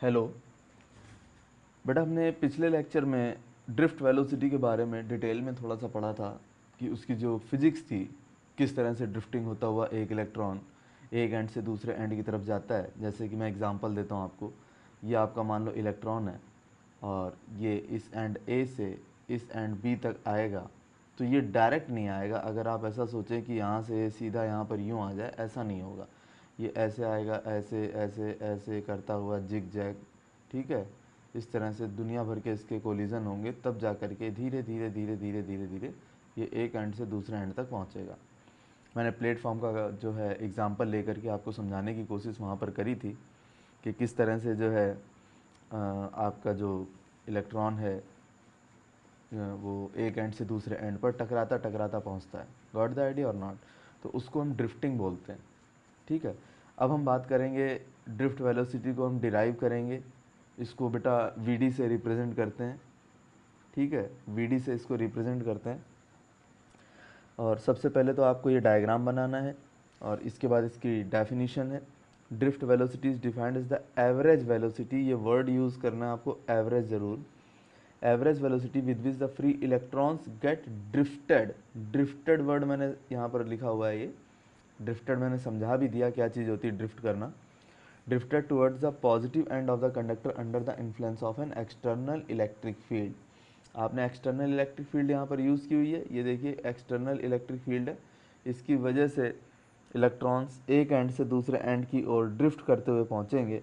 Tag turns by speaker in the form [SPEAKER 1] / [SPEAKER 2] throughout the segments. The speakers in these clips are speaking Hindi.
[SPEAKER 1] हेलो बेटा, हमने पिछले लेक्चर में ड्रिफ्ट वेलोसिटी के बारे में डिटेल में थोड़ा सा पढ़ा था कि उसकी जो फिजिक्स थी, किस तरह से ड्रिफ्टिंग होता हुआ एक इलेक्ट्रॉन एक एंड से दूसरे एंड की तरफ जाता है। जैसे कि मैं एग्जांपल देता हूँ आपको, ये आपका मान लो इलेक्ट्रॉन है और ये इस एंड ए से इस एंड बी तक आएगा, तो ये डायरेक्ट नहीं आएगा। अगर आप ऐसा सोचें कि यहाँ से सीधा यहाँ पर यूँ आ जाए, ऐसा नहीं होगा। ये ऐसे आएगा, ऐसे ऐसे ऐसे करता हुआ जिग जैग, ठीक है। इस तरह से दुनिया भर के इसके कोलिजन होंगे, तब जा कर के धीरे धीरे धीरे धीरे धीरे धीरे ये एक एंड से दूसरे एंड तक पहुंचेगा। मैंने प्लेटफॉर्म का जो है एग्जांपल लेकर के आपको समझाने की कोशिश वहाँ पर करी थी कि किस तरह से जो है आपका जो इलेक्ट्रॉन है वो एक एंड से दूसरे एंड पर टकराता टकराता पहुंचता है। गॉट द आइडिया और नॉट? तो उसको हम ड्रिफ्टिंग बोलते हैं, ठीक है। अब हम बात करेंगे ड्रिफ्ट वेलोसिटी को हम डिराइव करेंगे। इसको बेटा वीडी से रिप्रेजेंट करते हैं, ठीक है। वीडी से इसको रिप्रेजेंट करते हैं। और सबसे पहले तो आपको ये डायग्राम बनाना है और इसके बाद इसकी डेफिनेशन है। Drift velocity is defined as the average velocity. ये वर्ड यूज़ करना है आपको, एवरेज ज़रूर। Average velocity with which the free electrons get drifted. Drifted word मैंने यहाँ पर लिखा हुआ है। ये ड्रिफ्टेड मैंने समझा भी दिया क्या चीज़ होती है ड्रिफ्ट करना। Drifted towards the positive end of the conductor under the influence of an external electric field. आपने एक्सटर्नल इलेक्ट्रिक फील्ड यहाँ पर यूज़ की हुई है। ये देखिए एक्सटर्नल इलेक्ट्रिक फील्ड है। इसकी वजह से इलेक्ट्रॉन्स एक एंड से दूसरे एंड की ओर ड्रिफ्ट करते हुए पहुँचेंगे।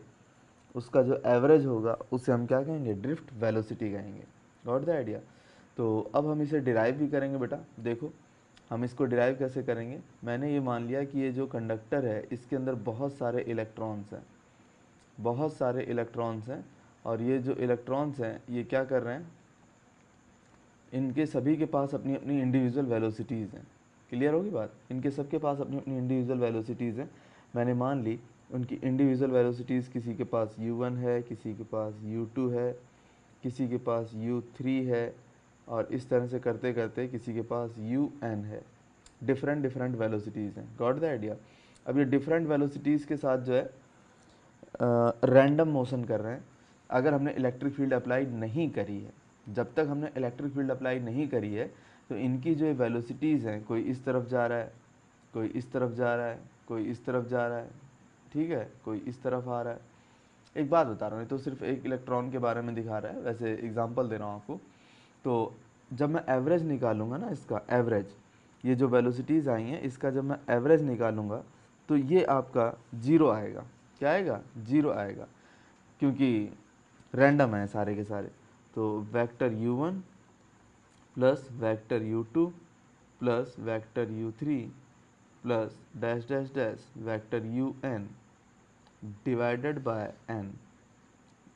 [SPEAKER 1] उसका जो एवरेज होगा उसे हम क्या कहेंगे? ड्रिफ्ट वेलोसिटी कहेंगे। Got the idea? तो अब हम इसे डिराइव भी करेंगे बेटा। देखो हम इसको डिराइव कैसे करेंगे। मैंने ये मान लिया कि ये जो कंडक्टर है इसके अंदर बहुत सारे इलेक्ट्रॉन्स हैं, बहुत सारे इलेक्ट्रॉन्स हैं। और ये जो इलेक्ट्रॉन्स हैं ये क्या कर रहे हैं, इनके सभी के पास अपनी अपनी इंडिविजुअल वेलोसिटीज़ हैं। क्लियर होगी बात? इनके सब के पास अपनी अपनी इंडिविजुअल वेलोसिटीज़ हैं। मैंने मान ली उनकी इंडिविजुअल वेलोसिटीज़, किसी के पास u1 है, किसी के पास u2 है, किसी के पास u3 है, और इस तरह से करते करते किसी के पास un है। डिफरेंट डिफरेंट वेलोसिटीज़ हैं। Got the idea? अब ये डिफरेंट वेलोसिटीज़ के साथ जो है रैंडम मोशन कर रहे हैं। अगर हमने इलेक्ट्रिक फील्ड अप्लाई नहीं करी है, जब तक हमने इलेक्ट्रिक फील्ड अप्लाई नहीं करी है, तो इनकी जो वेलोसिटीज़ हैं, कोई इस तरफ जा रहा है, कोई इस तरफ जा रहा है, कोई इस तरफ जा रहा है, ठीक है, कोई इस तरफ आ रहा है। एक बात बता रहा हूँ, ये तो सिर्फ एक इलेक्ट्रॉन के बारे में दिखा रहा है, वैसे एग्जांपल दे रहा हूँ आपको। तो जब मैं एवरेज निकालूंगा ना, इसका एवरेज, ये जो वेलोसिटीज़ आई हैं इसका जब मैं एवरेज निकालूंगा तो ये आपका जीरो आएगा। क्या आएगा? जीरो आएगा, क्योंकि रैंडम है सारे के सारे। तो vector u1 plus vector u2 plus vector u3 plus dash dash dash vector un divided by n,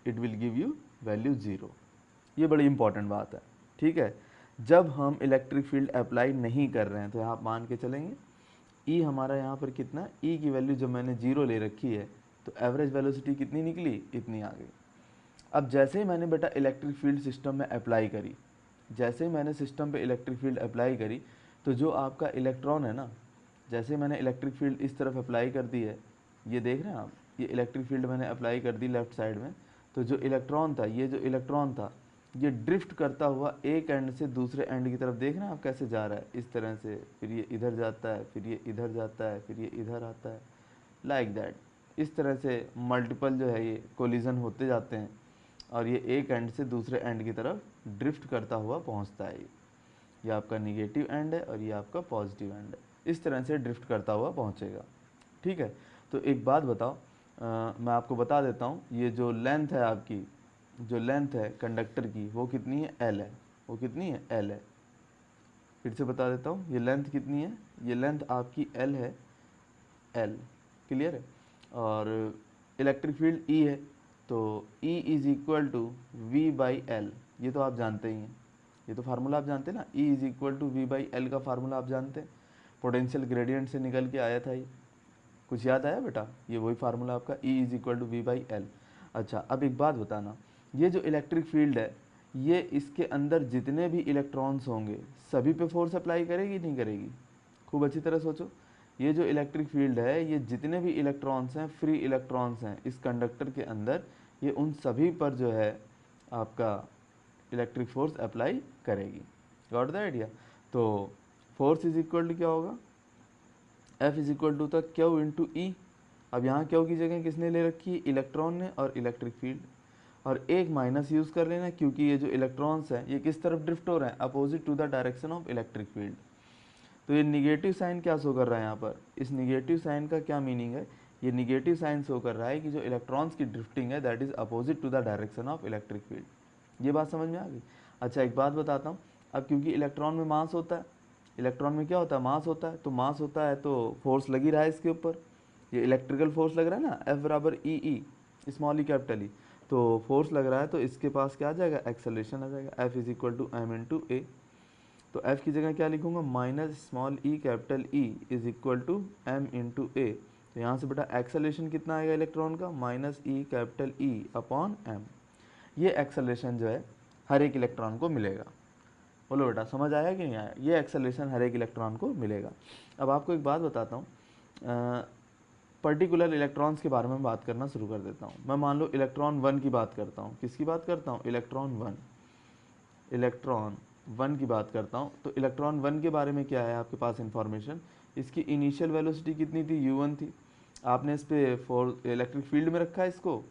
[SPEAKER 1] it will give you value zero. ये बड़ी इंपॉर्टेंट बात है, ठीक है। जब हम इलेक्ट्रिक फील्ड अप्लाई नहीं कर रहे हैं तो यहाँ मान के चलेंगे ई हमारा यहाँ पर कितना, ई की वैल्यू जब मैंने जीरो ले रखी है तो एवरेज वेलोसिटी कितनी निकली? इतनी आ गई। अब जैसे ही मैंने बेटा इलेक्ट्रिक फील्ड सिस्टम में अप्लाई करी, जैसे ही मैंने सिस्टम पे इलेक्ट्रिक फील्ड अप्लाई करी, तो जो आपका इलेक्ट्रॉन है ना, जैसे मैंने इलेक्ट्रिक फील्ड इस तरफ अप्लाई कर दी है, ये देख रहे हैं आप, ये इलेक्ट्रिक फील्ड मैंने अप्लाई कर दी लेफ्ट साइड में, तो जो इलेक्ट्रॉन था, ये जो इलेक्ट्रॉन था, ये ड्रिफ्ट करता हुआ एक एंड से दूसरे एंड की तरफ, देख रहे हैं आप कैसे जा रहा है, इस तरह से, फिर ये इधर जाता है, फिर ये इधर जाता है, फिर ये इधर आता है, लाइक दैट। इस तरह से मल्टीपल जो है ये कोलिजन होते जाते हैं और ये एक एंड से दूसरे एंड की तरफ ड्रिफ्ट करता हुआ पहुंचता है। ये आपका निगेटिव एंड है और ये आपका पॉजिटिव एंड है। इस तरह से ड्रिफ्ट करता हुआ पहुंचेगा, ठीक है। तो एक बात बताओ, मैं आपको बता देता हूँ, ये जो लेंथ है आपकी, जो लेंथ है कंडक्टर की, वो कितनी है? एल है। वो कितनी है? एल है। फिर से बता देता हूँ, ये लेंथ कितनी है? ये लेंथ आपकी एल है, एल। क्लियर है? और इलेक्ट्रिक फील्ड ई है, तो E is equal to V by L. ये तो आप जानते ही हैं, ये तो फार्मूला आप जानते हैं ना, E is equal to V by L का फार्मूला आप जानते हैं, पोटेंशियल ग्रेडियंट से निकल के आया था ये। कुछ याद आया बेटा? ये वही फार्मूला आपका, E is equal to V by L. अच्छा, अब एक बात बताना, ये जो इलेक्ट्रिक फील्ड है, ये इसके अंदर जितने भी इलेक्ट्रॉन्स होंगे सभी पे फोर्स अप्लाई करेगी नहीं करेगी? खूब अच्छी तरह सोचो। ये जो इलेक्ट्रिक फील्ड है ये जितने भी इलेक्ट्रॉन्स हैं, फ्री इलेक्ट्रॉन्स हैं इस कंडक्टर के अंदर, ये उन सभी पर जो है आपका इलेक्ट्रिक फोर्स अप्लाई करेगी। Got the idea. तो फोर्स इज इक्वल टू क्या होगा, F इज इक्वल टू था क्यू इंटू ई। अब यहाँ क्यू की जगह किसने ले रखी है, इलेक्ट्रॉन ने और इलेक्ट्रिक फील्ड, और एक माइनस यूज़ कर लेना क्योंकि ये जो इलेक्ट्रॉन्स हैं ये किस तरफ ड्रिफ्ट हो रहे हैं, opposite to the direction of electric field. तो ये निगेटिव साइन क्या शो कर रहा है यहाँ पर, इस निगेटिव साइन का क्या मीनिंग है, ये निगेटिव साइन शो कर रहा है कि जो इलेक्ट्रॉन्स की ड्रिफ्टिंग है that is opposite to the direction of electric field. ये बात समझ में आ गई। अच्छा एक बात बताता हूँ, अब क्योंकि इलेक्ट्रॉन में मास होता है, इलेक्ट्रॉन में क्या होता है, मास होता है, तो मास होता है तो फोर्स लगी रहा है इसके ऊपर, ये इलेक्ट्रिकल फोर्स लग रहा है ना, F बराबर ई स्मॉल ई कैपिटल ई, तो फोर्स लग रहा है तो इसके पास क्या आ जाएगा, एक्सेलरेशन आ जाएगा, F is equal to M into A. तो F की जगह क्या लिखूंगा, minus small E capital E is equal to M into A. तो यहाँ से बेटा एक्सेलरेशन कितना आएगा इलेक्ट्रॉन का, minus e capital E upon M. ये एक्सेलरेशन जो है हर एक इलेक्ट्रॉन को मिलेगा। बोलो बेटा समझ आया कि नहीं आया, ये एक्सेलरेशन हर एक इलेक्ट्रॉन को मिलेगा। अब आपको एक बात बताता हूँ, पर्टिकुलर इलेक्ट्रॉन्स के बारे में बात करना शुरू कर देता हूँ। मैं मान लो इलेक्ट्रॉन 1 की बात करता हूँ, किसकी बात करता हूँ, इलेक्ट्रॉन 1 की बात करता हूँ। तो इलेक्ट्रॉन 1 के बारे में क्या है आपके पास इन्फॉर्मेशन, इसकी इनिशियल वेलोसिटी कितनी थी, u1 थी। आपने इस पर इलेक्ट्रिक फील्ड में रखा है इसको,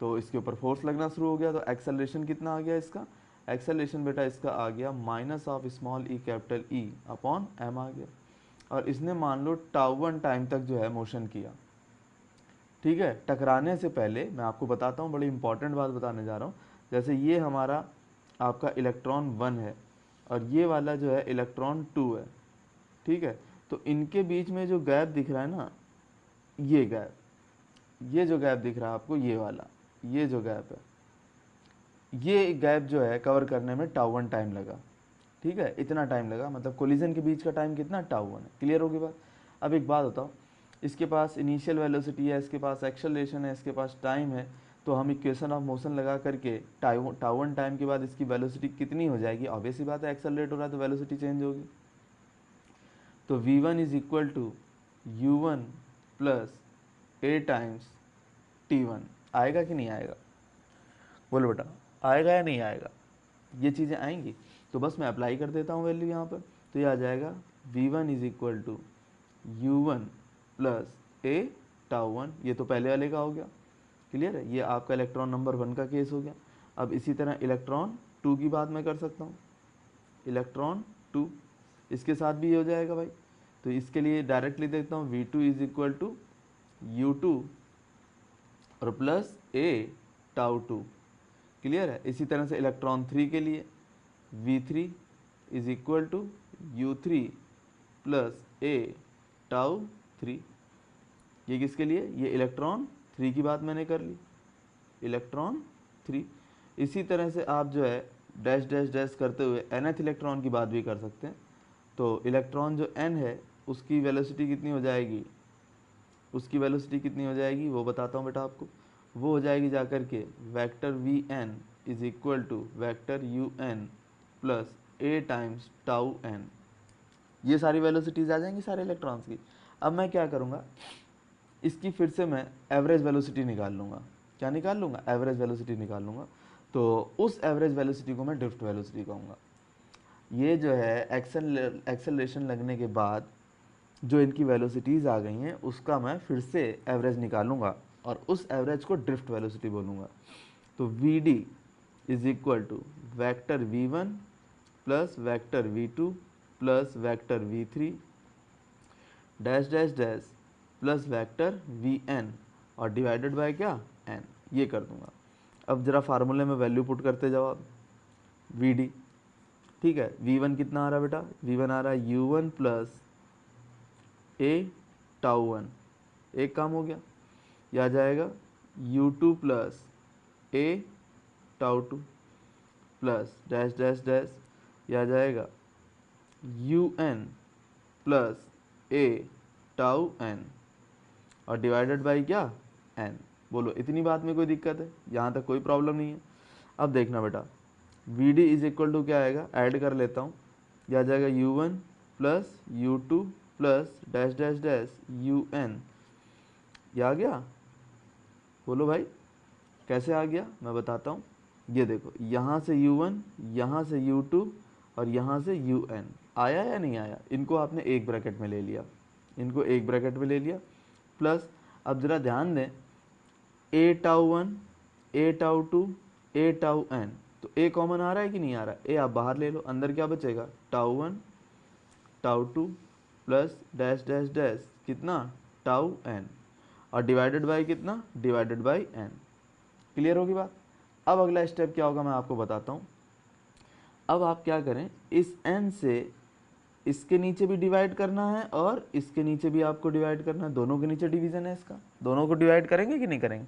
[SPEAKER 1] तो इसके ऊपर फोर्स लगना शुरू हो गया, तो एक्सेलरेशन कितना आ गया इसका, एक्सेलरेशन बेटा इसका आ गया minus of small E capital E upon M आ गया। और इसने मान लो τ1 टाइम तक जो है मोशन किया, ठीक है। टकराने से पहले मैं आपको बताता हूँ, बड़ी इंपॉर्टेंट बात बताने जा रहा हूँ। जैसे ये हमारा आपका इलेक्ट्रॉन 1 है और ये वाला जो है इलेक्ट्रॉन 2 है, ठीक है। तो इनके बीच में जो गैप दिख रहा है ना, ये गैप, ये जो गैप दिख रहा है आपको, ये वाला, ये जो गैप है, ये गैप जो है कवर करने में τ1 टाइम लगा, ठीक है। इतना टाइम लगा, मतलब कोलिजन के बीच का टाइम कितना, τ1 है। क्लियर होगी बात। अब एक बात बताओ, इसके पास इनिशियल वेलोसिटी है, इसके पास एक्सेलरेशन है, इसके पास टाइम है, तो हम इक्वेशन ऑफ मोशन लगा करके τ1 टाइम के बाद इसकी वेलोसिटी कितनी हो जाएगी, ऑब्वियस सी बात है एक्सेलरेट हो रहा है तो वेलोसिटी चेंज होगी। तो v1 is equal to u1 plus a times t1। आएगा कि नहीं आएगा, बोलो बेटा आएगा या नहीं आएगा, ये चीज़ें आएंगी। तो बस मैं अप्लाई कर देता हूँ वैल्यू यहाँ पर, तो ये आ जाएगा v1 is equal to u1 plus a τ1, ये तो पहले वाले का हो गया। क्लियर है, ये आपका इलेक्ट्रॉन नंबर 1 का केस हो गया। अब इसी तरह इलेक्ट्रॉन 2 की बात मैं कर सकता हूँ, इलेक्ट्रॉन 2 इसके साथ भी ये हो जाएगा भाई। तो इसके लिए डायरेक्टली देखता हूँ, v2 is equal to u2 और प्लस a τ2। क्लियर है। इसी तरह से इलेक्ट्रॉन 3 के लिए v3 is equal to u3 plus a τ3। ये किसके लिए, ये इलेक्ट्रॉन 3 की बात मैंने कर ली, इलेक्ट्रॉन 3। इसी तरह से आप जो है डैश डैश डैश करते हुए nth इलेक्ट्रॉन की बात भी कर सकते हैं। तो इलेक्ट्रॉन जो n है उसकी वेलोसिटी कितनी हो जाएगी, उसकी वेलोसिटी कितनी हो जाएगी वो बताता हूँ बेटा आपको। वो हो जाएगी जाकर के vector vn is equal to vector un plus a times τn। ये सारी वेलोसिटीज आ जाएंगी सारे इलेक्ट्रॉन्स की। अब मैं क्या करूँगा, इसकी फिर से मैं एवरेज वेलोसिटी निकाल लूँगा। क्या निकाल लूँगा, एवरेज वेलोसिटी निकाल लूँगा। तो उस एवरेज वेलोसिटी को मैं ड्रिफ्ट वेलोसिटी कहूँगा। ये जो है एक्सेलरेशन लगने के बाद जो इनकी वेलोसिटीज़ आ गई हैं उसका मैं फिर से एवरेज निकालूंगा और उस एवरेज को ड्रिफ्ट वेलोसिटी बोलूँगा। तो vd is equal to vector v1 plus vector v2 plus vector v3 dash dash dash plus vector vn और डिवाइडेड बाय क्या, n, ये कर दूंगा। अब ज़रा फार्मूले में वैल्यू पुट करते जाओ आप, vd, ठीक है। v1 कितना आ रहा है बेटा, v1 आ रहा है u1 प्लस a τ1, एक काम हो गया। यह आ जाएगा u2 plus a τ2 plus dash dash dash, यह आ जाएगा un प्लस a τn और डिवाइडेड बाई क्या, n। बोलो इतनी बात में कोई दिक्कत है, यहाँ तक कोई प्रॉब्लम नहीं है। अब देखना बेटा vd इज इक्वल टू क्या आएगा, ऐड कर लेता हूँ, यह आ जाएगा u1 plus u2 plus dash dash dash U N, ये आ गया? बोलो भाई कैसे आ गया, मैं बताता हूँ। ये देखो यहाँ से u1, यहाँ से u2 और यहाँ से un आया या नहीं आया? इनको आपने एक ब्रैकेट में ले लिया, इनको एक ब्रैकेट में ले लिया। प्लस अब ज़रा ध्यान दें, a tau 1, a tau 2, a tau n, तो a कॉमन आ रहा है कि नहीं आ रहा है? a आप बाहर ले लो, अंदर क्या बचेगा? Tau 1 tau 2 plus dash dash dash कितना? टाउ n, और डिवाइडेड बाय कितना? Divided by n। क्लियर होगी बात? अब अगला स्टेप क्या होगा मैं आपको बताता हूँ। अब आप क्या करें, इस n से इसके नीचे भी डिवाइड करना है और इसके नीचे भी आपको डिवाइड करना है, दोनों के नीचे डिवीजन है इसका, दोनों को डिवाइड करेंगे कि नहीं करेंगे?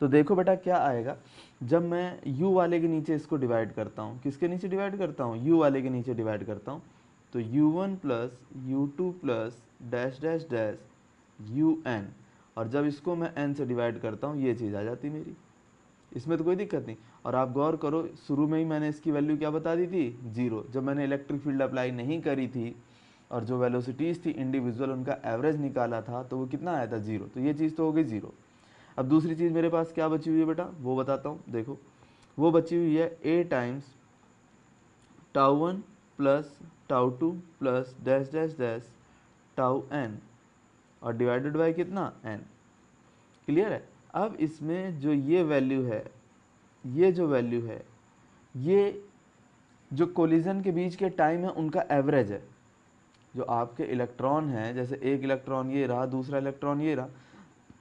[SPEAKER 1] तो देखो बेटा क्या आएगा, जब मैं u वाले के नीचे इसको डिवाइड करता हूँ, किसके नीचे डिवाइड करता हूँ? u वाले के नीचे डिवाइड करता हूँ, तो u1 plus u2 plus dash dash dash un, और जब इसको मैं n से डिवाइड करता हूँ ये चीज़ आ जाती मेरी, इसमें तो कोई दिक्कत नहीं। और आप गौर करो, शुरू में ही मैंने इसकी वैल्यू क्या बता दी थी? 0। जब मैंने इलेक्ट्रिक फील्ड अप्लाई नहीं करी थी और जो वेलोसिटीज़ थी इंडिविजुअल उनका एवरेज निकाला था, तो वो कितना आया था? 0। तो ये चीज़ तो हो गई 0। अब दूसरी चीज़ मेरे पास क्या बची हुई है बेटा, वो बताता हूँ। देखो वो बची हुई है a times tau 1 plus tau 2 plus dash dash dash tau n, और डिवाइडेड बाय कितना? n। क्लियर है? अब इसमें जो ये वैल्यू है, ये जो वैल्यू है, ये जो कोलिजन के बीच के टाइम है उनका एवरेज है। जो आपके इलेक्ट्रॉन हैं, जैसे एक इलेक्ट्रॉन ये रहा, दूसरा इलेक्ट्रॉन ये रहा,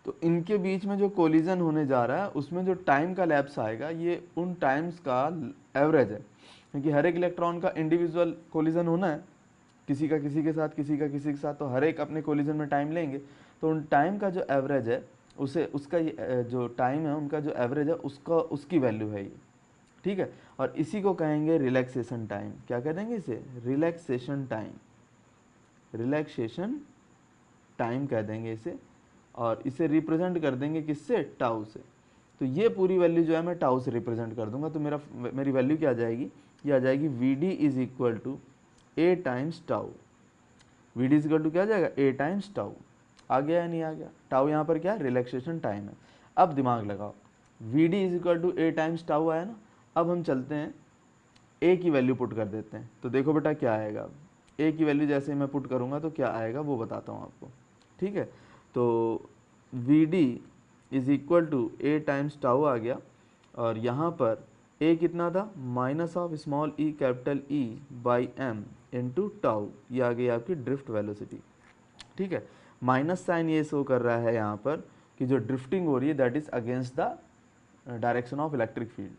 [SPEAKER 1] तो इनके बीच में जो कोलिजन होने जा रहा है उसमें जो टाइम का लैप्स आएगा ये उन टाइम्स का एवरेज है, क्योंकि हर एक इलेक्ट्रॉन का इंडिविजुअल कोलिजन होना है, किसी का किसी के साथ, किसी का किसी के साथ, तो हर एक अपने कोलिजन में टाइम लेंगे, तो उन टाइम का जो एवरेज है उसे उसका ये जो टाइम है उनका जो एवरेज है उसका उसकी वैल्यू है ये, ठीक है। और इसी को कहेंगे रिलैक्सेशन टाइम। क्या कह देंगे इसे? रिलैक्सेशन टाइम, रिलैक्सेशन टाइम कह देंगे इसे, और इसे रिप्रेजेंट कर देंगे किससे? टाउ से। तो ये पूरी वैल्यू जो है मैं टाउ से रिप्रेजेंट कर दूंगा, तो मेरी वैल्यू क्या आ जाएगी? ये आ जाएगी V D is equal to A times tau. V D is equal to क्या आ जाएगा? ए टाइम्स टाउ। आ गया या नहीं आ गया? टाउ यहाँ पर क्या है? रिलैक्सेशन टाइम है। अब दिमाग लगाओ, V D is equal to A times tau आया ना, अब हम चलते हैं ए की वैल्यू पुट कर देते हैं। तो देखो बेटा क्या आएगा, ए की वैल्यू जैसे मैं पुट करूँगा तो क्या आएगा वो बताता हूँ आपको, ठीक है। तो V D is equal to A times tau आ गया, और यहाँ पर ए कितना था? Minus of small E capital E by M into tau, ये आ गई आपकी ड्रिफ्ट वेलोसिटी, ठीक है। माइनस साइन ये शो कर रहा है यहाँ पर कि जो ड्रिफ्टिंग हो रही है that is against the direction of electric field.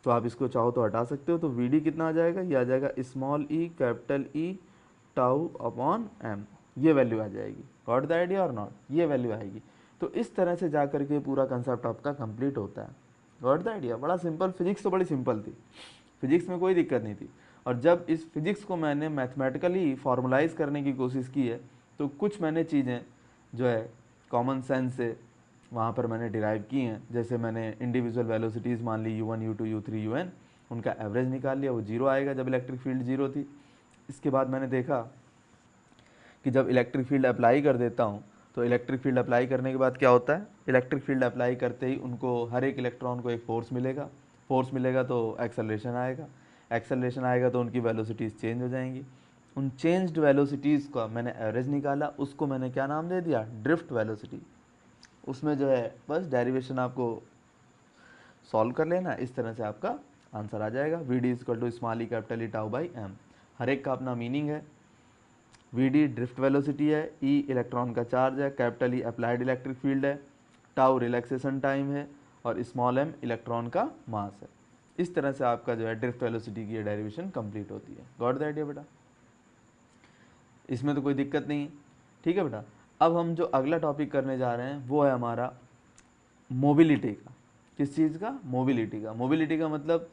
[SPEAKER 1] तो आप इसको चाहो तो हटा सकते हो, तो वी डी कितना आ जाएगा? ये आ जाएगा स्मॉल ई capital E tau upon M, ये वैल्यू आ जाएगी। गॉट द आइडिया और नॉट? ये वैल्यू आएगी। तो इस तरह से जा करके पूरा कंसेप्ट आपका कंप्लीट होता है। Got the idea? बड़ा सिंपल, फिजिक्स तो बड़ी सिंपल थी, फिजिक्स में कोई दिक्कत नहीं थी। और जब इस फिजिक्स को मैंने मैथमेटिकली फॉर्मुलाइज करने की कोशिश की है, तो कुछ मैंने चीज़ें जो है कॉमन सेंस से वहाँ पर मैंने डिराइव की हैं। जैसे मैंने इंडिविजुअल वेलोसिटीज़ मान ली u1 u2 u3 un, उनका एवरेज निकाल लिया, वो जीरो आएगा जब इलेक्ट्रिक फील्ड जीरो थी। इसके बाद मैंने देखा कि जब इलेक्ट्रिक फील्ड अप्लाई कर देता हूँ, तो इलेक्ट्रिक फील्ड अप्लाई करने के बाद क्या होता है? इलेक्ट्रिक फील्ड अप्लाई करते ही उनको, हर एक इलेक्ट्रॉन को एक फोर्स मिलेगा, फोर्स मिलेगा तो एक्सेलरेशन आएगा, एक्सेलरेशन आएगा तो उनकी वेलोसिटीज़ चेंज हो जाएंगी। उन चेंज्ड वेलोसिटीज़ का मैंने एवरेज निकाला, उसको मैंने क्या नाम दे दिया? Drift velocity. उसमें जो है बस डेरिवेशन आपको सॉल्व कर लेना, इस तरह से आपका आंसर आ जाएगा। V D is equal to small E capital E tau by M. हर एक का अपना मीनिंग है। वी डी ड्रिफ्ट वेलोसिटी है, ई इलेक्ट्रॉन का चार्ज है, capital E applied electric field है, टाउ रिलैक्सेशन टाइम है, और स्मॉल एम इलेक्ट्रॉन का मास है। इस तरह से आपका जो है ड्रिफ्ट वेलोसिटी की डेरिवेशन कंप्लीट होती है। गॉट द आइडिया बेटा? इसमें तो कोई दिक्कत नहीं है, ठीक है बेटा। अब हम जो अगला टॉपिक करने जा रहे हैं वो है हमारा मोबिलिटी का। किस चीज़ का? मोबिलिटी का। मोबिलिटी का मतलब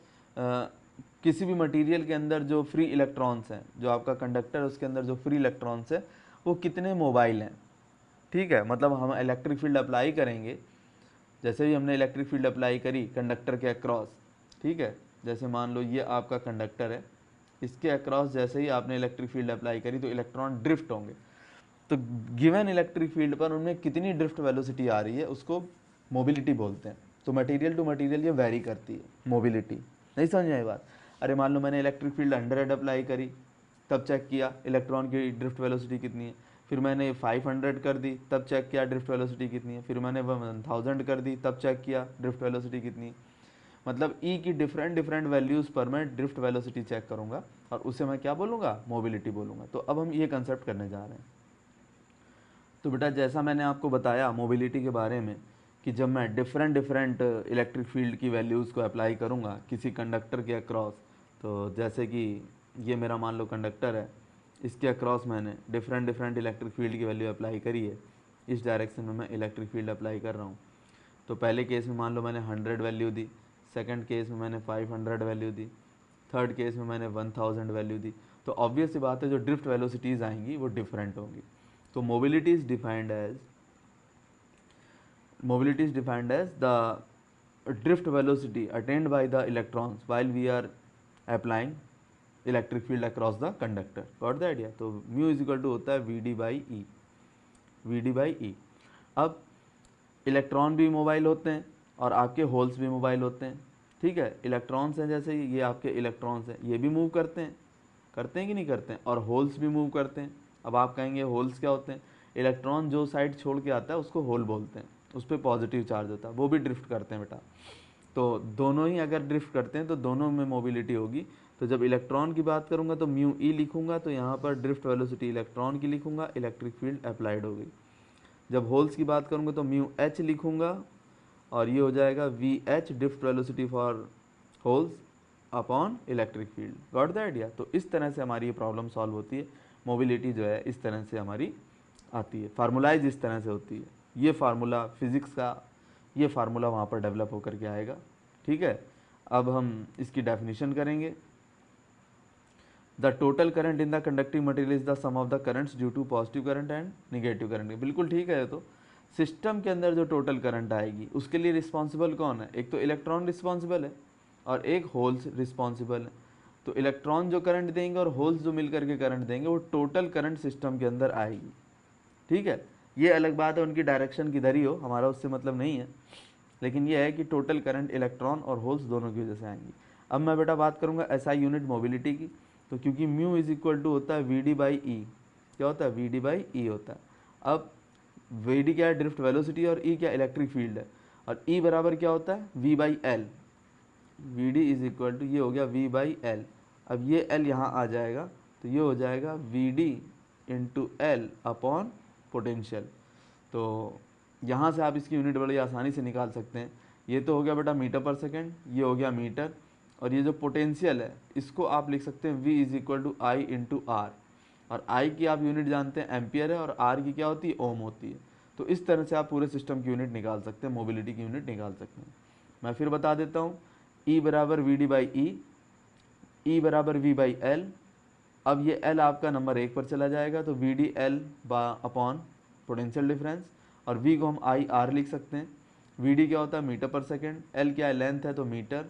[SPEAKER 1] किसी भी मटेरियल के अंदर जो फ्री इलेक्ट्रॉन्स हैं, जो आपका कंडक्टर है उसके अंदर जो फ्री इलेक्ट्रॉन्स है वो कितने मोबाइल हैं, ठीक है। मतलब हम इलेक्ट्रिक फील्ड अप्लाई करेंगे, जैसे ही हमने इलेक्ट्रिक फील्ड अप्लाई करी कंडक्टर के अक्रॉस, ठीक है, जैसे मान लो ये आपका कंडक्टर है, इसके अक्रॉस जैसे ही आपने इलेक्ट्रिक फील्ड अप्लाई करी तो इलेक्ट्रॉन ड्रिफ्ट होंगे। तो गिवन इलेक्ट्रिक फील्ड पर उनमें कितनी ड्रिफ्ट वेलोसिटी आ रही है उसको मोबिलिटी बोलते हैं। तो मटेरियल टू मटेरियल ये वेरी करती है मोबिलिटी। नहीं समझ में आई बात? अरे मान लो मैंने इलेक्ट्रिक फील्ड 100 अप्लाई करी, तब चेक किया इलेक्ट्रॉन की ड्रिफ्ट वेलोसिटी कितनी है। फिर मैंने 500 कर दी, तब चेक किया ड्रिफ्ट वेलोसिटी कितनी है। फिर मैंने 1000 कर दी, तब चेक किया ड्रिफ्ट वेलोसिटी कितनी है। मतलब ई की डिफरेंट डिफरेंट वैल्यूज़ पर मैं ड्रिफ्ट वेलोसिटी चेक करूँगा और उसे मैं क्या बोलूँगा, मोबिलिटी बोलूँगा। तो अब हम ये कंसेप्ट करने जा रहे हैं। तो बेटा जैसा मैंने आपको बताया मोबिलिटी के बारे में कि जब मैं डिफरेंट डिफरेंट इलेक्ट्रिक फील्ड की वैल्यूज़ को अप्लाई करूँगा किसी कंडक्टर के अक्रॉस, तो जैसे कि ये मेरा मान लो कंडक्टर है, इसके अक्रॉस मैंने डिफरेंट डिफरेंट इलेक्ट्रिक फील्ड की वैल्यू अप्लाई करी है, इस डायरेक्शन में मैं इलेक्ट्रिक फील्ड अप्लाई कर रहा हूँ। तो पहले केस में मान लो मैंने 100 वैल्यू दी, सेकंड केस में मैंने 500 वैल्यू दी, थर्ड केस में मैंने 1000 वैल्यू दी। तो ऑब्वियस सी बात है जो ड्रिफ्ट वेलोसिटीज़ आएंगी वो डिफरेंट होंगी। तो mobility is defined as the drift velocity attained by the electrons while we are applying electric field across the conductor. Got the idea? तो mu इज इक्वल टू होता है VD/E। अब इलेक्ट्रॉन भी मोबाइल होते हैं और आपके होल्स भी मोबाइल होते हैं। ठीक है, इलेक्ट्रॉन्स हैं जैसे ये आपके इलेक्ट्रॉन्स हैं, ये भी मूव करते हैं कि नहीं करते हैं, और होल्स भी मूव करते हैं। अब आप कहेंगे होल्स क्या होते हैं? इलेक्ट्रॉन जो साइड छोड़ के आता है उसको होल बोलते हैं, उस पर पॉजिटिव चार्ज होता है, वो भी ड्रिफ्ट करते हैं बेटा। तो दोनों ही अगर ड्रिफ्ट करते हैं तो दोनों में मोबिलिटी होगी। तो जब इलेक्ट्रॉन की बात करूंगा तो म्यू ई लिखूंगा, तो यहाँ पर ड्रिफ्ट वेलोसिटी इलेक्ट्रॉन की लिखूंगा, इलेक्ट्रिक फील्ड अप्लाइड होगी। जब होल्स की बात करूंगा तो म्यू एच लिखूंगा और ये हो जाएगा V H drift velocity for holes upon electric field. Got the idea? तो इस तरह से हमारी ये प्रॉब्लम सॉल्व होती है। मोबिलिटी जो है इस तरह से हमारी आती है, फार्मूलाइज इस तरह से होती है। ये फार्मूला फिजिक्स का, ये फार्मूला वहाँ पर डेवलप होकर के आएगा। ठीक है, अब हम इसकी डेफिनेशन करेंगे। The total current in the conducting material is the sum of the currents due to positive current and negative current. बिल्कुल ठीक है। तो सिस्टम के अंदर जो टोटल करंट आएगी उसके लिए रिस्पॉन्सिबल कौन है? एक तो इलेक्ट्रॉन रिस्पॉन्सिबल है और एक होल्स रिस्पॉन्सिबल है। तो इलेक्ट्रॉन जो करंट देंगे और होल्स जो मिलकर के करंट देंगे वो टोटल करंट सिस्टम के अंदर आएगी। ठीक है, ये अलग बात है उनकी डायरेक्शन किधर ही हो, हमारा उससे मतलब नहीं है, लेकिन ये है कि टोटल करंट इलेक्ट्रॉन और होल्स दोनों की वजह से आएंगी। अब मैं बेटा बात करूंगा एसआई यूनिट मोबिलिटी की। तो क्योंकि म्यू इज इक्वल टू होता है VD/E, क्या होता है? VD/E होता है। अब VD क्या है? ड्रिफ्ट वेलोसिटी, और E क्या? इलेक्ट्रिक फील्ड है। और E बराबर क्या होता है? V/L। VD is equal to, ये हो गया V/L। अब ये L यहाँ आ जाएगा तो ये हो जाएगा VD into L upon potential. तो यहाँ से आप इसकी यूनिट बड़ी आसानी से निकाल सकते हैं। ये तो हो गया बेटा मीटर पर सेकेंड, ये हो गया मीटर, और ये जो पोटेंशियल है इसको आप लिख सकते हैं V is equal to I into R। और I की आप यूनिट जानते हैं एम्पियर है, और R की क्या होती है? ओम होती है। तो इस तरह से आप पूरे सिस्टम की यूनिट निकाल सकते हैं, मोबिलिटी की यूनिट निकाल सकते हैं। मैं फिर बता देता हूँ, E बराबर VD/E, E बराबर V/L। अब ये L आपका नंबर 1 पर चला जाएगा तो VD/L अपॉन पोटेंशियल डिफरेंस, और V को हम IR लिख सकते हैं। VD क्या होता है? मीटर पर सेकेंड, L क्या है? लेंथ है तो मीटर,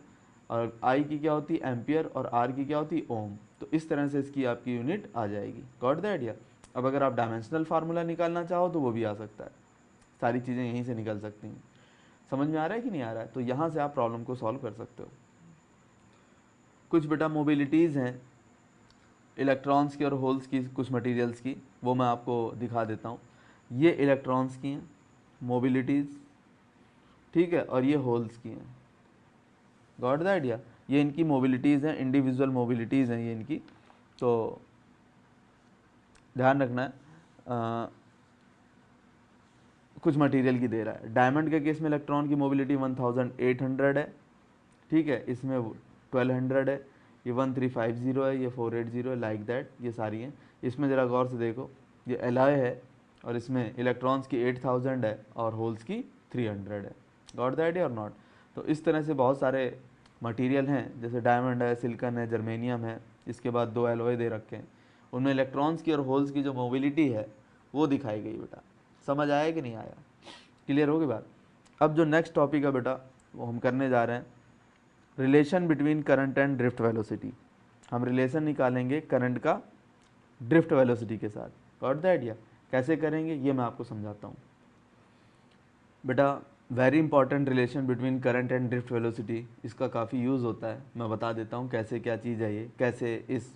[SPEAKER 1] और I की क्या होती है? एम्पियर, और R की क्या होती है? ओम। तो इस तरह से इसकी आपकी यूनिट आ जाएगी। Got the idea? अब अगर आप डायमेंशनल फार्मूला निकालना चाहो तो वो भी आ सकता है, सारी चीज़ें यहीं से निकल सकती हैं। समझ में आ रहा है कि नहीं आ रहा है? तो यहाँ से आप प्रॉब्लम को सॉल्व कर सकते हो। कुछ बेटा मोबिलिटीज़ हैं इलेक्ट्रॉन्स की और होल्स की, कुछ मटेरियल्स की, वो मैं आपको दिखा देता हूँ। ये इलेक्ट्रॉन्स की हैं मोबिलिटीज़, ठीक है, और ये होल्स की हैं। Got the idea? ये इनकी मोबिलिटीज़ हैं, इंडिविजुअल मोबिलिटीज़ हैं ये इनकी। तो ध्यान रखना है, कुछ मटेरियल की दे रहा है। डायमंड के केस में इलेक्ट्रॉन की मोबिलिटी 1800 है, ठीक है, इसमें 1200 है, ये 1350 है, ये 480 है, लाइक दैट, ये सारी हैं। इसमें ज़रा गौर से देखो, ये एलॉय है और इसमें इलेक्ट्रॉन्स की 8000 है और होल्स की 300 है। गॉट द आइडिया और नॉट? तो इस तरह से बहुत सारे मटेरियल हैं, जैसे डायमंड है, सिलिकॉन है, जर्मेनियम है, इसके बाद 2 एलॉय दे रखे हैं, उनमें इलेक्ट्रॉन्स की और होल्स की जो मोबिलिटी है वो दिखाई गई बेटा। समझ आया कि नहीं आया? क्लियर होगी बात? अब जो नेक्स्ट टॉपिक है बेटा वो हम करने जा रहे हैं, relation between current and drift velocity. हम रिलेशन निकालेंगे करंट का ड्रिफ्ट वेलोसिटी के साथ। Got the idea? कैसे करेंगे ये मैं आपको समझाता हूँ। बेटा very important relation between current and drift velocity, इसका काफ़ी यूज़ होता है। मैं बता देता हूँ कैसे क्या चीज़ है ये, कैसे इस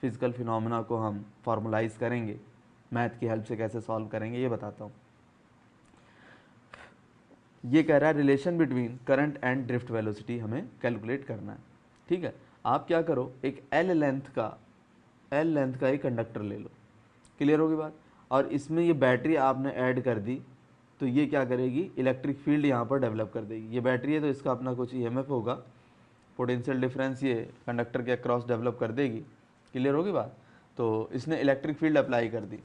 [SPEAKER 1] फिजिकल फिनोमेना को हम फॉर्मुलाइज करेंगे, मैथ की हेल्प से कैसे सॉल्व करेंगे ये बताता हूँ। ये कह रहा है relation between current and drift velocity हमें कैलकुलेट करना है। ठीक है, आप क्या करो, एक एल लेंथ का एक कंडक्टर ले लो। क्लियर होगी बात। और इसमें ये बैटरी आपने ऐड कर दी तो ये क्या करेगी, इलेक्ट्रिक फील्ड यहाँ पर डेवलप कर देगी। ये बैटरी है तो इसका अपना कुछ ईएमएफ होगा, पोटेंशियल डिफरेंस ये कंडक्टर के अक्रॉस डेवलप कर देगी। क्लियर होगी बात। तो इसने इलेक्ट्रिक फील्ड अप्लाई कर दी,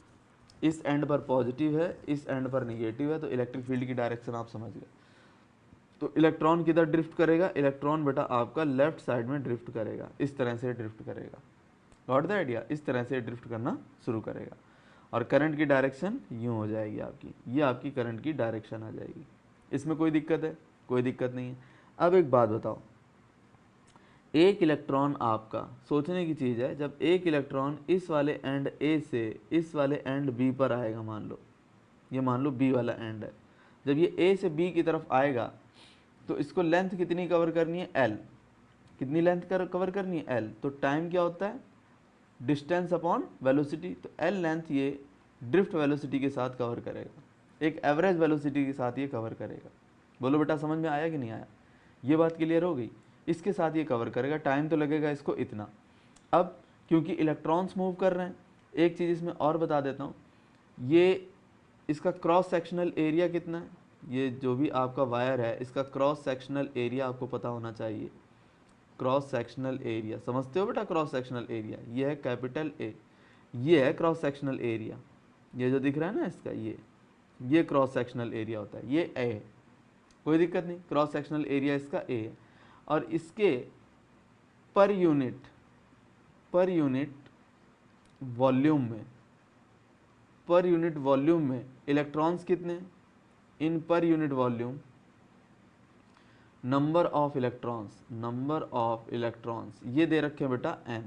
[SPEAKER 1] इस एंड पर पॉजिटिव है, इस एंड पर निगेटिव है, तो इलेक्ट्रिक फील्ड की डायरेक्शन आप समझ गए। तो इलेक्ट्रॉन किधर ड्रिफ्ट करेगा, इलेक्ट्रॉन बेटा आपका लेफ्ट साइड में ड्रिफ्ट करेगा, इस तरह से ड्रिफ्ट करेगा। गॉट द आइडिया, इस तरह से ड्रिफ्ट करना शुरू करेगा और करंट की डायरेक्शन यूँ हो जाएगी आपकी, ये आपकी करंट की डायरेक्शन आ जाएगी। इसमें कोई दिक्कत है? कोई दिक्कत नहीं है। अब एक बात बताओ, एक इलेक्ट्रॉन आपका, सोचने की चीज़ है, जब एक इलेक्ट्रॉन इस वाले एंड ए से इस वाले एंड बी पर आएगा, मान लो ये मान लो बी वाला एंड है, जब ये ए से बी की तरफ आएगा तो इसको लेंथ कितनी कवर करनी है, एल। कितनी लेंथ कवर करनी है, एल। तो टाइम क्या होता है, डिस्टेंस अपॉन वेलोसिटी। तो एल लेंथ ये ड्रिफ्ट वेलोसिटी के साथ कवर करेगा, एक एवरेज वेलोसिटी के साथ ये कवर करेगा। बोलो बेटा समझ में आया कि नहीं आया? ये बात क्लियर हो गई। इसके साथ ये कवर करेगा, टाइम तो लगेगा इसको इतना। अब क्योंकि इलेक्ट्रॉन्स मूव कर रहे हैं, एक चीज़ इसमें और बता देता हूँ, ये इसका क्रॉस सेक्शनल एरिया कितना है, ये जो भी आपका वायर है इसका क्रॉस सेक्शनल एरिया आपको पता होना चाहिए। क्रॉस सेक्शनल एरिया समझते हो बेटा, क्रॉस सेक्शनल एरिया ये है कैपिटल ए, ये है क्रॉस सेक्शनल एरिया, ये जो दिख रहा है ना इसका, ये क्रॉस सेक्शनल एरिया होता है, ये ए है, कोई दिक्कत नहीं, क्रॉस सेक्शनल एरिया इसका ए है। और इसके पर यूनिट वॉल्यूम में इलेक्ट्रॉन्स कितने, इन per unit volume number of electrons ये दे रखे हैं बेटा n।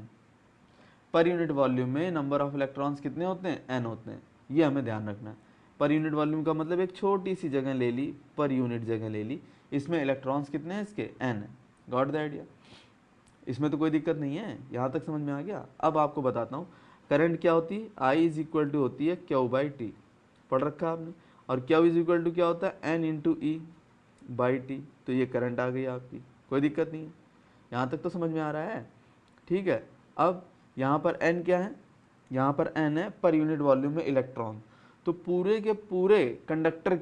[SPEAKER 1] पर यूनिट वॉल्यूम में नंबर ऑफ इलेक्ट्रॉन्स कितने होते हैं, n होते हैं, ये हमें ध्यान रखना है। पर यूनिट वॉल्यूम का मतलब एक छोटी सी जगह ले ली, पर यूनिट जगह ले ली, इसमें इलेक्ट्रॉन्स कितने हैं इसके, n है। गॉट द आइडिया, इसमें तो कोई दिक्कत नहीं है, यहाँ तक समझ में आ गया। अब आपको बताता हूँ करंट क्या होती है, I इज इक्वल टू होती है Q/T, पढ़ रखा आपने। और Q इज इक्वल टू क्या होता है, N into E by T. तो ये करंट आ गई आपकी, कोई दिक्कत नहीं है, यहाँ तक तो समझ में आ रहा है। ठीक है, अब यहाँ पर n क्या है, यहाँ पर n है पर यूनिट वॉल्यूम में इलेक्ट्रॉन। तो पूरे के पूरे कंडक्टर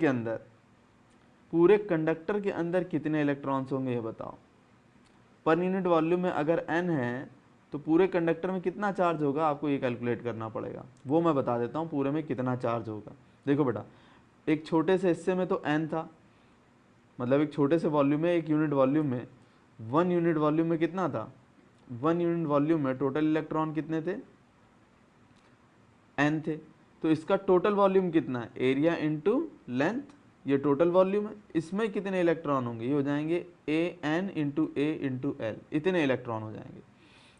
[SPEAKER 1] के अंदर कितने इलेक्ट्रॉन्स होंगे ये बताओ। पर यूनिट वॉल्यूम में अगर n है तो पूरे कंडक्टर में कितना चार्ज होगा, आपको ये कैलकुलेट करना पड़ेगा, वो मैं बता देता हूँ पूरे में कितना चार्ज होगा। देखो बेटा, एक छोटे से हिस्से में तो n था, मतलब एक छोटे से वॉल्यूम में, एक यूनिट वॉल्यूम में, 1 यूनिट वॉल्यूम में कितना था, 1 यूनिट वॉल्यूम में टोटल इलेक्ट्रॉन कितने थे, n थे। तो इसका टोटल वॉल्यूम कितना है, एरिया इंटू लेंथ, ये टोटल वॉल्यूम है। इसमें कितने इलेक्ट्रॉन होंगे, ये हो जाएंगे an into A into L, इतने इलेक्ट्रॉन हो जाएंगे।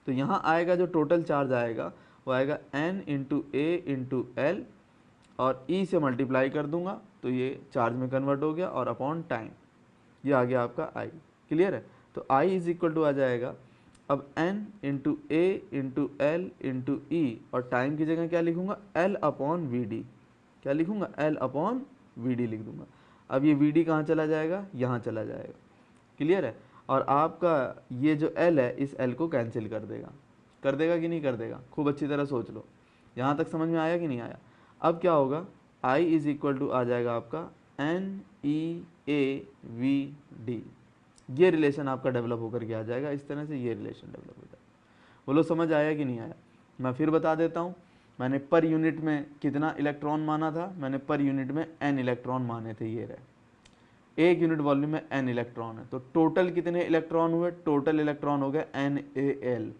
[SPEAKER 1] तो यहाँ आएगा जो टोटल चार्ज आएगा वो आएगा n इंटू ए इंटू एल, और E से मल्टीप्लाई कर दूंगा तो ये चार्ज में कन्वर्ट हो गया, और अपॉन टाइम, ये आ गया आपका I। क्लियर है। तो I इज इक्वल टू आ जाएगा अब n इंटू ए इंटू एल इंटू ई, और टाइम की जगह क्या लिखूंगा, L अपॉन वी डी। क्या लिखूंगा, L अपॉन वी डी लिख दूंगा। अब ये वी डी कहाँ चला जाएगा, यहाँ चला जाएगा। क्लियर है। और आपका ये जो L है इस L को कैंसिल कर देगा कि नहीं कर देगा, खूब अच्छी तरह सोच लो। यहाँ तक समझ में आया कि नहीं आया। अब क्या होगा, I इज इक्वल टू आ जाएगा आपका NeAV-D, ये रिलेशन आपका डेवलप होकर के आ जाएगा, इस तरह से ये रिलेशन डेवलप हो जाएगा। बोलो समझ आया कि नहीं आया। मैं फिर बता देता हूँ, मैंने पर यूनिट में कितना इलेक्ट्रॉन माना था, मैंने पर यूनिट में n इलेक्ट्रॉन माने थे, ये रहे। एक यूनिट वॉल्यूम में n इलेक्ट्रॉन है, तो टोटल कितने इलेक्ट्रॉन हुए, टोटल इलेक्ट्रॉन हो गए NaL।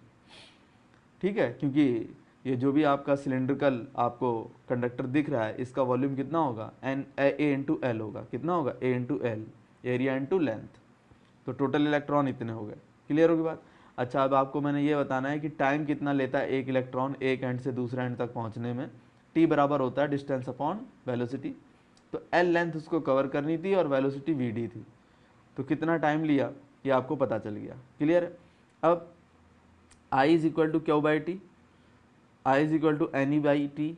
[SPEAKER 1] ठीक है, क्योंकि ये जो भी आपका सिलेंड्रिकल आपको कंडक्टर दिख रहा है इसका वॉल्यूम कितना होगा, A इंटू एल होगा, कितना होगा, A into L, area into length. तो टोटल इलेक्ट्रॉन इतने हो गए। क्लियर होगी बात। अच्छा, अब आपको मैंने ये बताना है कि टाइम कितना लेता है एक इलेक्ट्रॉन एक एंड से दूसरे एंड तक पहुंचने में। T टी बराबर होता है डिस्टेंस अपॉन वेलोसिटी। तो एल लेंथ उसको कवर करनी थी और वेलोसिटी वी डी थी। तो कितना टाइम लिया ये आपको पता चल गया। क्लियर है। अब I is equal to Q by T, I is equal to N E by T,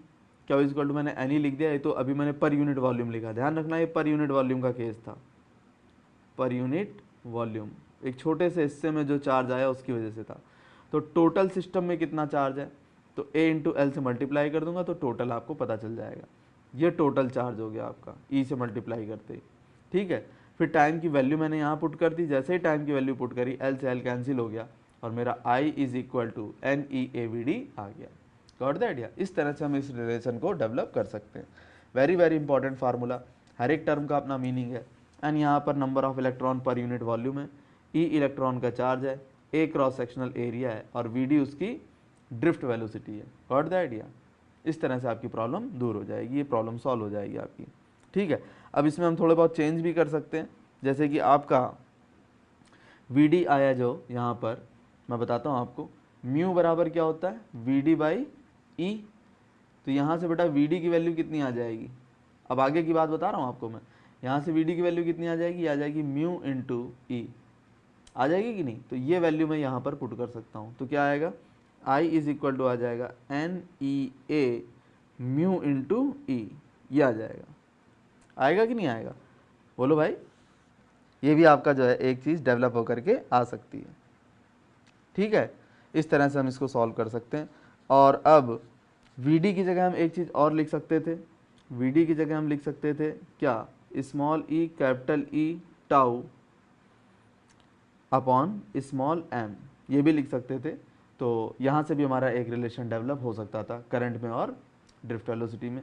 [SPEAKER 1] Q is equal to मैंने एन ई लिख दिया। ये तो अभी मैंने पर यूनिट वॉल्यूम लिखा, ध्यान रखना ये पर यूनिट वॉल्यूम का केस था, पर यूनिट वॉल्यूम एक छोटे से हिस्से में जो चार्ज आया उसकी वजह से था। तो टोटल सिस्टम में कितना चार्ज है, तो ए इंटू एल से मल्टीप्लाई कर दूंगा तो टोटल आपको पता चल जाएगा। ये टोटल चार्ज हो गया आपका ई से मल्टीप्लाई करते ही। ठीक है, फिर टाइम की वैल्यू मैंने यहाँ पुट कर दी, जैसे ही टाइम की वैल्यू पुट करी एल से एल कैंसिल हो गया और मेरा I is equal to N E A V D आ गया। Got the idea. इस तरह से हम इस रिलेशन को डेवलप कर सकते हैं। वेरी वेरी इंपॉर्टेंट फार्मूला, हर एक टर्म का अपना मीनिंग है। एंड यहाँ पर नंबर ऑफ इलेक्ट्रॉन पर यूनिट वॉल्यूम है, ई इलेक्ट्रॉन का चार्ज है, ए क्रॉस सेक्शनल एरिया है और वी डी उसकी ड्रिफ्ट वेलोसिटी है। Got the idea. इस तरह से आपकी प्रॉब्लम दूर हो जाएगी, ये प्रॉब्लम सॉल्व हो जाएगी आपकी। ठीक है, अब इसमें हम थोड़े बहुत चेंज भी कर सकते हैं, जैसे कि आपका वी डी आया जो यहाँ पर मैं बताता हूँ आपको, म्यू बराबर क्या होता है वी डी बाई ई। तो यहाँ से बेटा वी डी की वैल्यू कितनी आ जाएगी, अब आगे की बात बता रहा हूँ आपको मैं। यहाँ से वी डी की वैल्यू कितनी आ जाएगी, आ जाएगी म्यू इंटू ई, आ जाएगी कि नहीं। तो ये वैल्यू मैं यहाँ पर पुट कर सकता हूँ। तो क्या आएगा, आई इज इक्वल टू आ जाएगा एन ई ए म्यू इंटू ई, ये आ जाएगा। आएगा कि नहीं आएगा, बोलो भाई। ये भी आपका जो है एक चीज़ डेवलप होकर के आ सकती है। ठीक है, इस तरह से हम इसको सॉल्व कर सकते हैं। और अब वी डी की जगह हम एक चीज़ और लिख सकते थे, वी डी की जगह हम लिख सकते थे क्या, स्मॉल ई capital E tau upon small M, ये भी लिख सकते थे। तो यहाँ से भी हमारा एक रिलेशन डेवलप हो सकता था करंट में और ड्रिफ्ट वेलोसिटी में।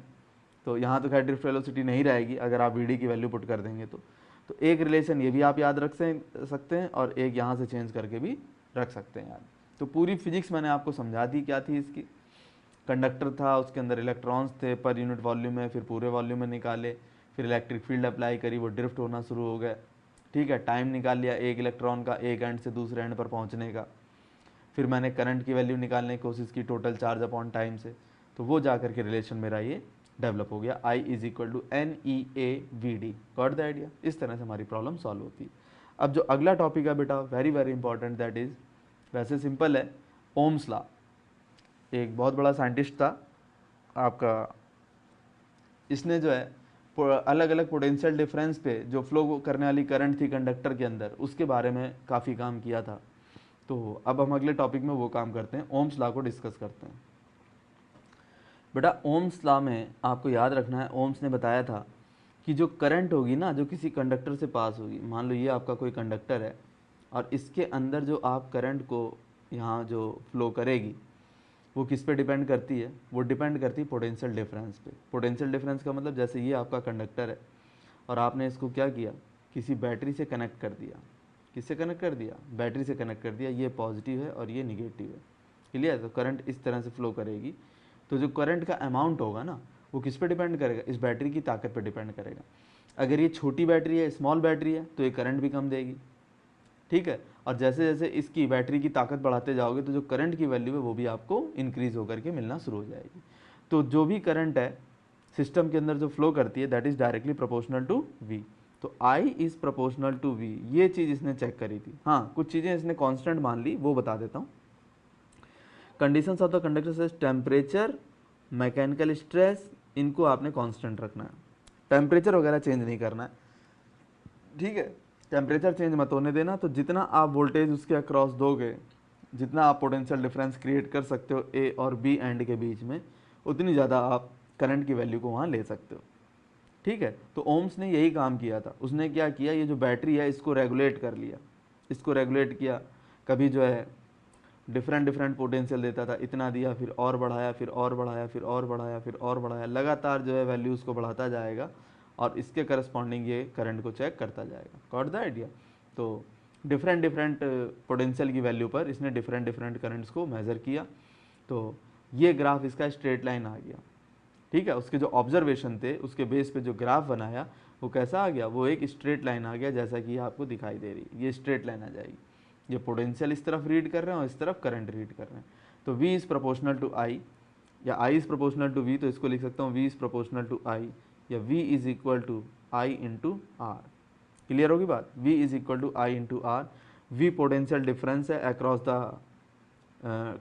[SPEAKER 1] तो यहाँ तो खैर ड्रिफ्ट वेलोसिटी नहीं रहेगी अगर आप वी डी की वैल्यू पुट कर देंगे तो एक रिलेशन ये भी आप याद रख सकते हैं और एक यहाँ से चेंज करके भी रख सकते हैं याद। तो पूरी फिजिक्स मैंने आपको समझा दी क्या थी इसकी। कंडक्टर था, उसके अंदर इलेक्ट्रॉन्स थे, पर यूनिट वॉल्यूम में, फिर पूरे वॉल्यूम में निकाले, फिर इलेक्ट्रिक फील्ड अप्लाई करी, वो ड्रिफ्ट होना शुरू हो गए। ठीक है, टाइम निकाल लिया एक इलेक्ट्रॉन का एक एंड से दूसरे एंड पर पहुंचने का। फिर मैंने करंट की वैल्यू निकालने की कोशिश की टोटल चार्ज अपॉन टाइम से, तो वो जा करके रिलेशन मेरा ये डेवलप हो गया, I is equal to N E A V D. Got the idea. इस तरह से हमारी प्रॉब्लम सॉल्व होती है। अब जो अगला टॉपिक है बेटा very very important, that is, वैसे सिंपल है, ओम्स लॉ। एक बहुत बड़ा साइंटिस्ट था आपका, इसने जो है अलग अलग पोटेंशियल डिफरेंस पे जो फ्लो करने वाली करंट थी कंडक्टर के अंदर उसके बारे में काफ़ी काम किया था। तो अब हम अगले टॉपिक में वो काम करते हैं, ओम्स लॉ को डिस्कस करते हैं। बेटा ओम्स लॉ में आपको याद रखना है, ओम्स ने बताया था कि जो करंट होगी ना जो किसी कंडक्टर से पास होगी, मान लो ये आपका कोई कंडक्टर है और इसके अंदर जो आप करंट को यहाँ जो फ्लो करेगी वो किस पे डिपेंड करती है, वो डिपेंड करती है पोटेंशियल डिफरेंस पे। पोटेंशियल डिफरेंस का मतलब जैसे ये आपका कंडक्टर है और आपने इसको क्या किया, किसी बैटरी से कनेक्ट कर दिया। किससे कनेक्ट कर दिया, बैटरी से कनेक्ट कर दिया। ये पॉजिटिव है और ये निगेटिव है। क्लियर है। तो करंट इस तरह से फ्लो करेगी। तो जो करंट का अमाउंट होगा ना वो किस पे डिपेंड करेगा, इस बैटरी की ताकत पे डिपेंड करेगा। अगर ये छोटी बैटरी है, स्मॉल बैटरी है, तो ये करंट भी कम देगी। ठीक है, और जैसे जैसे इसकी बैटरी की ताकत बढ़ाते जाओगे तो जो करंट की वैल्यू है वो भी आपको इंक्रीज होकर के मिलना शुरू हो जाएगी। तो जो भी करंट है सिस्टम के अंदर जो फ्लो करती है that is directly proportional to V. तो I is proportional to V, ये चीज़ इसने चेक करी थी। हाँ, कुछ चीज़ें इसने कांस्टेंट मान ली, वो बता देता हूँ। कंडीशंस ऑफ द कंडक्टर से टेम्परेचर, मैकेनिकल स्ट्रेस, इनको आपने कांस्टेंट रखना है, टेम्परेचर वगैरह चेंज नहीं करना है। ठीक है, टेम्परेचर चेंज मत होने देना। तो जितना आप वोल्टेज उसके अक्रॉस दोगे, जितना आप पोटेंशियल डिफरेंस क्रिएट कर सकते हो ए और बी एंड के बीच में, उतनी ज़्यादा आप करंट की वैल्यू को वहाँ ले सकते हो। ठीक है, तो ओम्स ने यही काम किया था। उसने क्या किया, ये जो बैटरी है इसको रेगुलेट कर लिया, इसको रेगुलेट किया। कभी जो है डिफरेंट पोटेंशियल देता था, इतना दिया, फिर और बढ़ाया, फिर और बढ़ाया, फिर और बढ़ाया, फिर और बढ़ाया, लगातार जो है वैल्यूज़ को बढ़ाता जाएगा और इसके करस्पॉन्डिंग ये करंट को चेक करता जाएगा। Got the idea. तो डिफरेंट पोटेंशियल की वैल्यू पर इसने डिफरेंट करंट्स को मेज़र किया। तो ये ग्राफ इसका स्ट्रेट लाइन आ गया। ठीक है, उसके जो ऑब्जर्वेशन थे उसके बेस पे जो ग्राफ बनाया वो कैसा आ गया, वो एक स्ट्रेट लाइन आ गया, जैसा कि आपको दिखाई दे रही है। ये स्ट्रेट लाइन आ जाएगी। ये पोटेंशियल इस तरफ रीड कर रहे हैं और इस तरफ करंट रीड कर रहे हैं। तो V is proportional to I, या I is proportional to V, तो इसको लिख सकता हूँ V is proportional to I, या V is equal to I into R. Clear होगी बात? V is equal to I into R. V potential difference है अक्रॉस द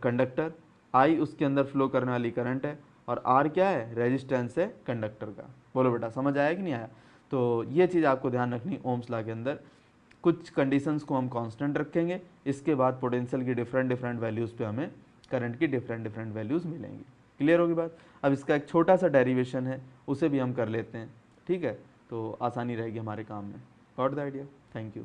[SPEAKER 1] कंडक्टर, I उसके अंदर फ्लो करने वाली करंट है, और R क्या है? रेजिस्टेंस है कंडक्टर का। बोलो बेटा समझ आया कि नहीं आया? तो ये चीज़ आपको ध्यान रखनी ओम्स लॉ के अंदर। कुछ कंडीशंस को हम कांस्टेंट रखेंगे, इसके बाद पोटेंशियल की डिफरेंट डिफरेंट वैल्यूज़ पे हमें करंट की डिफरेंट डिफरेंट वैल्यूज़ मिलेंगी। क्लियर होगी बात? अब इसका एक छोटा सा डेरिवेशन है, उसे भी हम कर लेते हैं, ठीक है? तो आसानी रहेगी हमारे काम में। Got the idea? Thank you.